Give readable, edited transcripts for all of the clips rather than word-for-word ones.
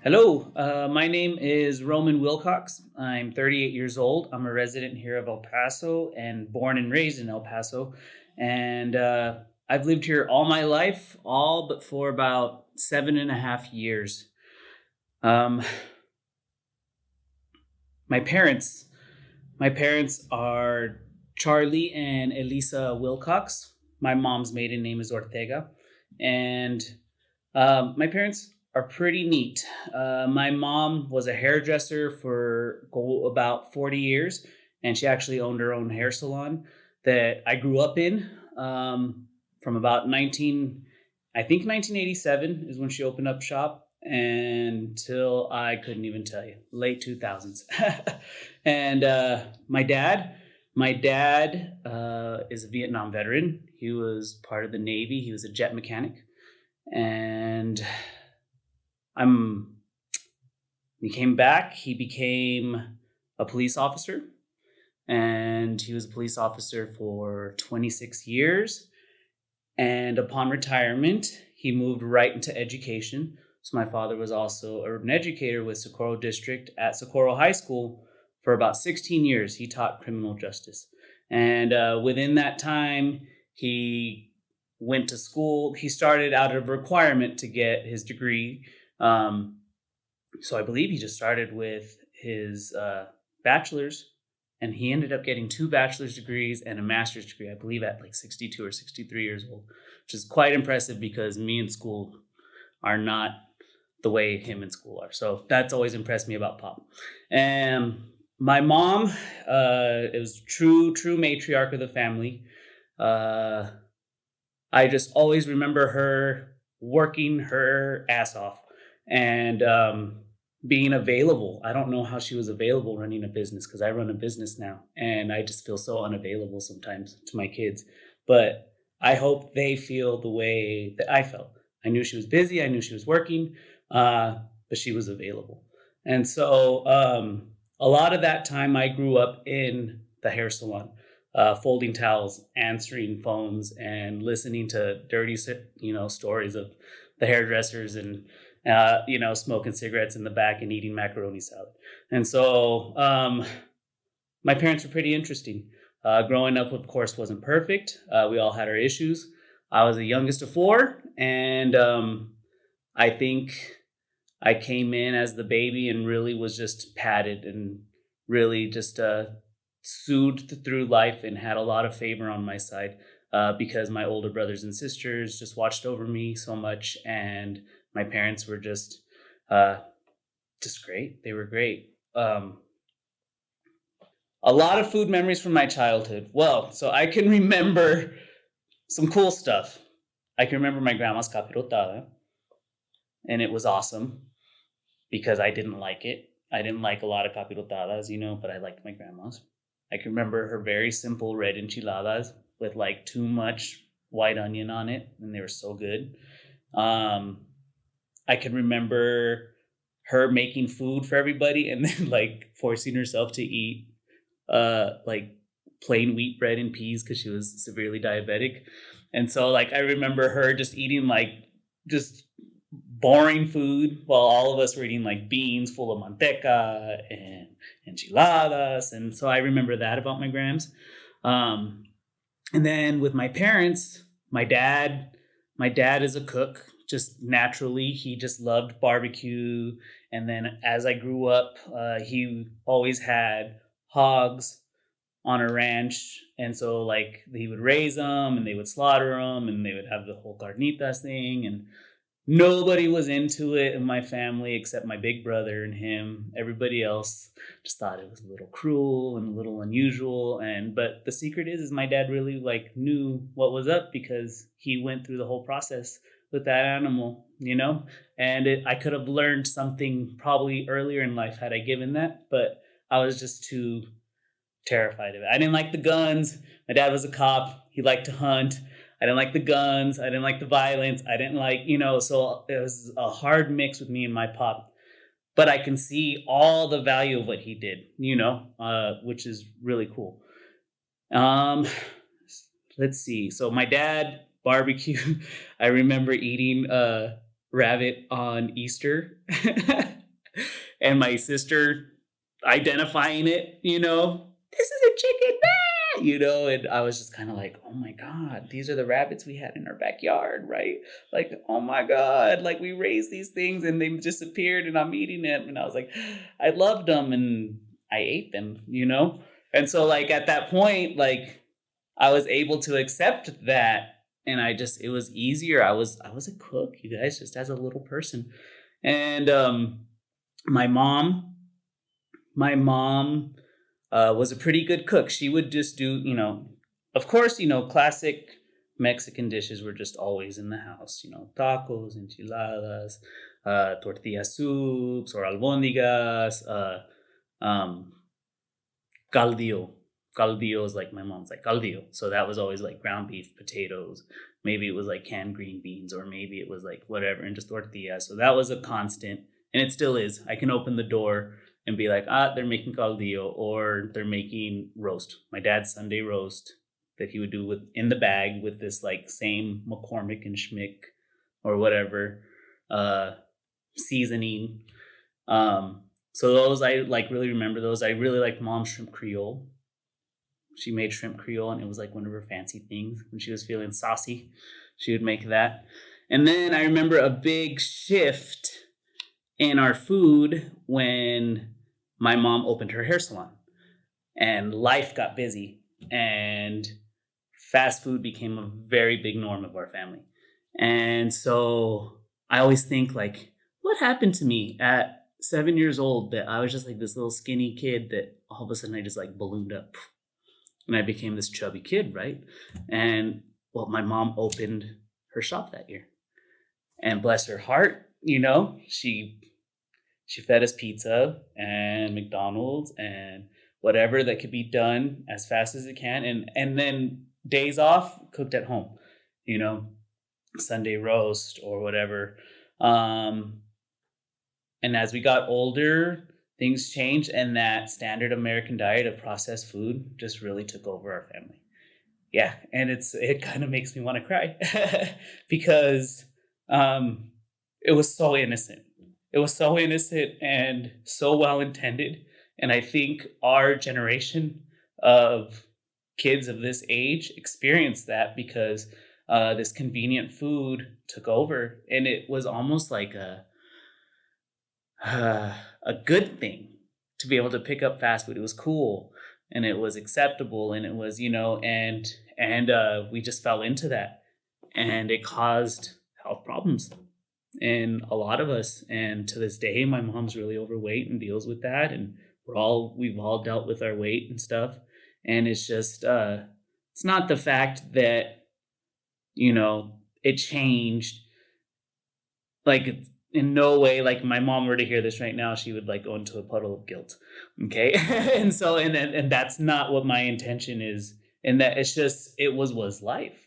Hello, my name is Roman Wilcox. I'm 38 years old. I'm a resident here of El Paso and born and raised in El Paso. And I've lived here all my life, all but for about 7.5 years. Um, my parents, my parents are Charlie and Elisa Wilcox. My mom's maiden name is Ortega, and my parents are pretty neat. My mom was a hairdresser for about 40 years, and she actually owned her own hair salon that I grew up in from about 1987 is when she opened up shop until I couldn't even tell you, late 2000s. And my dad is a Vietnam veteran. He was part of the Navy. He was a jet mechanic, and I'm he came back. He became a police officer, and he was a police officer for 26 years. And upon retirement, he moved right into education. So my father was also an urban educator with Socorro District at Socorro High School for about 16 years. He taught criminal justice, and within that time, he went to school. He started out of requirement to get his degree. Um, so I believe he just started with his bachelor's, and he ended up getting two bachelor's degrees and a master's degree, I believe, at like 62 or 63 years old, which is quite impressive because me in school are not the way him in school are. So that's always impressed me about Pop. And my mom is true matriarch of the family. Uh, I just always remember her working her ass off and being available. I don't know how she was available running a business because I run a business now and I just feel so unavailable sometimes to my kids. But I hope they feel the way that I felt. I knew she was busy, I knew she was working, but she was available. And so a lot of that time I grew up in the hair salon, folding towels, answering phones, and listening to dirty, stories of the hairdressers and smoking cigarettes in the back and eating macaroni salad. And so my parents were pretty interesting. Growing up, of course, wasn't perfect. We all had our issues. I was the youngest of four, and I think I came in as the baby and really was just patted and really just soothed through life and had a lot of favor on my side because my older brothers and sisters just watched over me so much, and my parents were uh, just great. They were great. A lot of food memories from my childhood. Well, so I can remember some cool stuff. I can remember my grandma's capirotada, and it was awesome because I didn't like it. I didn't like a lot of capirotadas, but I liked my grandma's. I can remember her very simple red enchiladas with like too much white onion on it, and they were so good. Um, I can remember her making food for everybody and then like forcing herself to eat like plain wheat bread and peas because she was severely diabetic. And so like I remember her just eating like just boring food while all of us were eating like beans full of manteca and enchiladas. And so I remember that about my grams. Um, and then with my parents, my dad is a cook. Just naturally, he just loved barbecue. And then as I grew up, he always had hogs on a ranch, and so like he would raise them, and they would slaughter them, and they would have the whole carnitas thing, and nobody was into it in my family except my big brother and him. Everybody else just thought it was a little cruel and a little unusual. And but the secret is my dad really like knew what was up because he went through the whole process with that animal, And I could have learned something probably earlier in life had I given that, but I was just too terrified of it. I didn't like the guns. My dad was a cop. He liked to hunt. I didn't like the guns. I didn't like the violence. I didn't like, so it was a hard mix with me and my pop. But I can see all the value of what he did, which is really cool. Um, let's see. So my dad barbecue. I remember eating rabbit on Easter. and my sister identifying it, this is a chicken, and I was just kind of like, oh my God, these are the rabbits we had in our backyard, right? Like, oh my God, like we raised these things and they disappeared and I'm eating them. And I was like, I loved them and I ate them. And so like at that point, like I was able to accept that. And it was easier. I was a cook, you guys, just as a little person. And my mom, my mom was a pretty good cook. She would just do, of course, classic Mexican dishes were just always in the house, tacos, enchiladas, tortilla soups or albóndigas, um, caldillo. Caldillo is like my mom's like caldillo. So that was always like ground beef, potatoes. Maybe it was like canned green beans, or maybe it was like whatever, and just tortilla. So that was a constant, and it still is. I can open the door and be like, they're making caldillo or they're making roast. My dad's Sunday roast that he would do in the bag with this like same McCormick and Schmick or whatever seasoning. So those I like really remember those. I really liked Mom's shrimp Creole. She made shrimp Creole, and it was like one of her fancy things. When she was feeling saucy, she would make that. And then I remember a big shift in our food when my mom opened her hair salon and life got busy and fast food became a very big norm of our family. And so I always think like, what happened to me at 7 years old that I was just like this little skinny kid that all of a sudden I just like ballooned up and I became this chubby kid, right? And well, my mom opened her shop that year, and bless her heart, she fed us pizza and McDonald's and whatever that could be done as fast as it can, and then days off cooked at home, Sunday roast or whatever. And as we got older, things changed, and that standard American diet of processed food just really took over our family. Yeah, and it kind of makes me want to cry because it was so innocent. It was so innocent and so well intended. And I think our generation of kids of this age experienced that because this convenient food took over, and it was almost like a good thing to be able to pick up fast food. It was cool and it was acceptable, and it was, and we just fell into that, and it caused health problems in a lot of us. And to this day, my mom's really overweight and deals with that. And we've all dealt with our weight and stuff. And it's just, it's not the fact that, it changed. Like in no way, like my mom were to hear this right now, she would like go into a puddle of guilt. Okay. And so, and that's not what my intention is. And that it's just, it was life,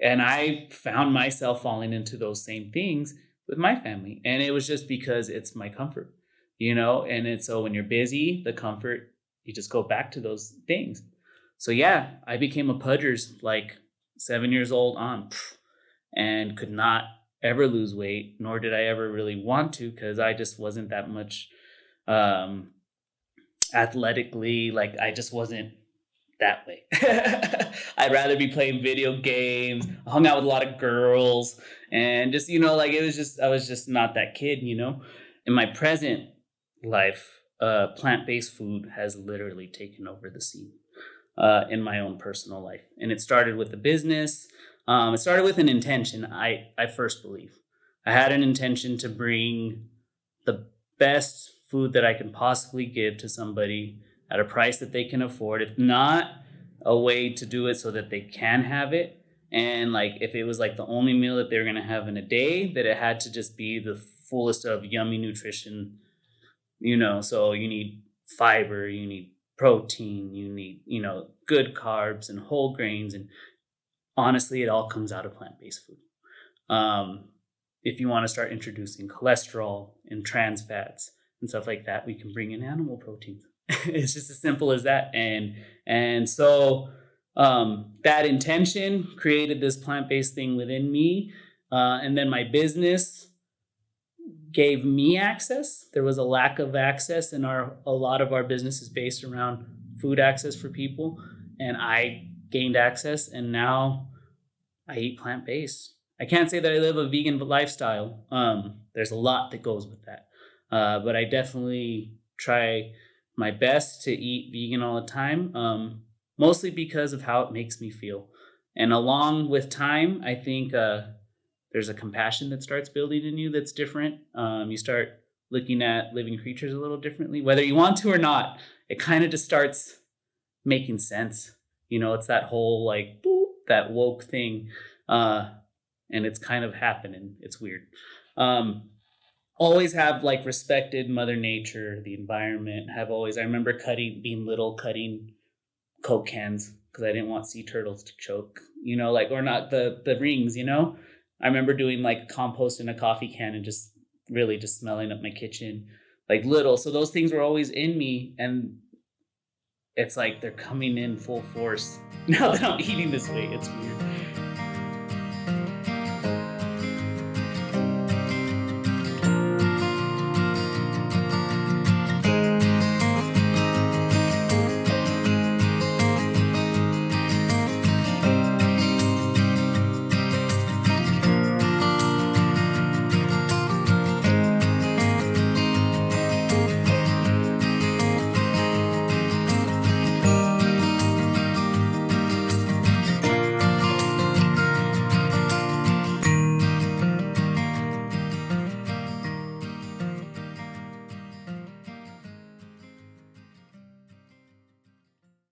and I found myself falling into those same things with my family. And it was just because it's my comfort, and it's so when you're busy, the comfort, you just go back to those things. So yeah, I became a Pudgers like 7 years old on, and could not ever lose weight, nor did I ever really want to, because I just wasn't that much athletically, like I just wasn't that way. I'd rather be playing video games. I hung out with a lot of girls, and just, like it was just, I was just not that kid, In my present life, plant-based food has literally taken over the scene in my own personal life. And it started with the business. It started with an intention, I first believe. I had an intention to bring the best food that I can possibly give to somebody at a price that they can afford, if not a way to do it so that they can have it. And like, if it was like the only meal that they were going to have in a day, that it had to just be the fullest of yummy nutrition, so you need fiber, you need protein, you need, good carbs and whole grains. And honestly, it all comes out of plant-based food. If you want to start introducing cholesterol and trans fats and stuff like that, we can bring in animal proteins. It's just as simple as that. And so that intention created this plant-based thing within me. And then my business gave me access. There was a lack of access, and a lot of our business is based around food access for people, and I gained access, and now I eat plant-based. I can't say that I live a vegan lifestyle. There's a lot that goes with that, but I definitely try my best to eat vegan all the time, mostly because of how it makes me feel. And along with time, I think there's a compassion that starts building in you that's different. You start looking at living creatures a little differently, whether you want to or not. It kind of just starts making sense. It's that whole like boop, that woke thing, and it's kind of happening. It's weird. Always have like respected Mother Nature, the environment. I remember cutting Coke cans because I didn't want sea turtles to choke. Or not the rings. I remember doing like compost in a coffee can and just really just smelling up my kitchen, like little. So those things were always in me, and it's like they're coming in full force now that I'm eating this way. It's weird.